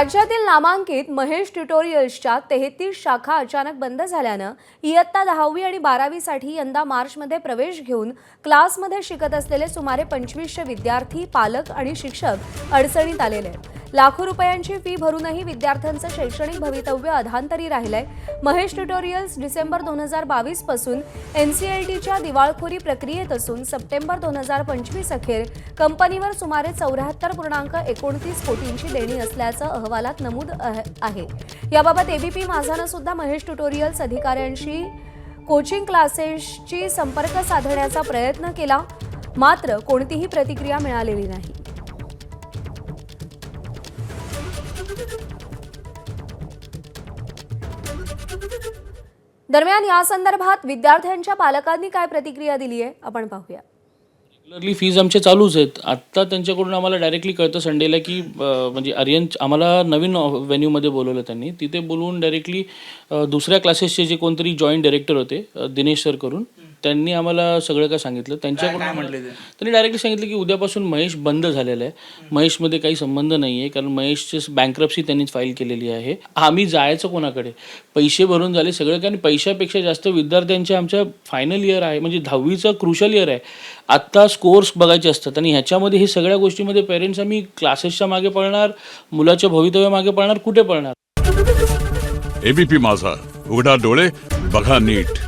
राज्यातील नामांकित महेश ट्युटोरियल्सच्या 33 शाखा अचानक बंद झाल्यानं इयत्ता 10वी आणि 12वीसाठी यंदा मार्चमध्ये प्रवेश घेऊन क्लासमध्ये शिकत असलेले सुमारे 2500 विद्यार्थी, पालक आणि शिक्षक अडचणीत आलेले आहेत। लाखो रुपयांची फी भरूनही विद्यार्थ्यांचं शैक्षणिक भवितव्य अधांतरी राहिलंय। महेश ट्युटोरियल्स डिसेंबर 2022 पासून NCLTच्या दिवाळखोरी प्रक्रियेत असून सप्टेंबर 2025 अखेर कंपनीवर सुमारे 74.29 कोटींची देणी असल्याचं अहवालात नमूद आहे। याबाबत ABP माझानं सुद्धा महेश ट्युटोरियल्स अधिकाऱ्यांशी कोचिंग क्लासेसची संपर्क साधण्याचा प्रयत्न केला, मात्र कोणतीही प्रतिक्रिया मिळालेली नाही। दरम्यान या संदर्भात विद्यार्थ्यांच्या पालकांनी काय प्रतिक्रिया दिली आहे आपण पाहूया। रेग्युलरली फीज आमचे चालूच आहेत। आत्ता त्यांच्याकडून आम्हाला डायरेक्टली कळतं संडेला की म्हणजे आर्यन आम्हाला नवीन व्हेन्यूमध्ये बोलवलं त्यांनी, तिथे बोलवून डायरेक्टली दुसऱ्या क्लासेसचे जे कोणतरी जॉईंट डायरेक्टर होते दिनेश सर करून, त्यांनी आम्हाला सगळं काय सांगितलं। त्यांच्याकडून त्यांनी डायरेक्टली सांगितलं की उद्यापासून महेश बंद झालेला आहे, महेशमध्ये काही संबंध नाही आहे, कारण महेशची बँक्रप्सी त्यांनीच फाईल केलेली आहे। आम्ही जायचं कोणाकडे, पैसे भरून झाले सगळं, कारण पैशापेक्षा जास्त विद्यार्थ्यांच्या आमच्या फायनल इयर आहे, म्हणजे 10वीचं क्रुशल इयर आहे। आत्ता स्कोर्स बघायचे असतात आणि ह्याच्यामध्ये हे सगळ्या गोष्टीमध्ये पेरेंट्स आम्ही क्लासेसच्या मागे पळणार, मुलाच्या भवितव्यामागे पळणार, कुठे पळणार। ABP माझा, उघडा डोळे बघा नीट।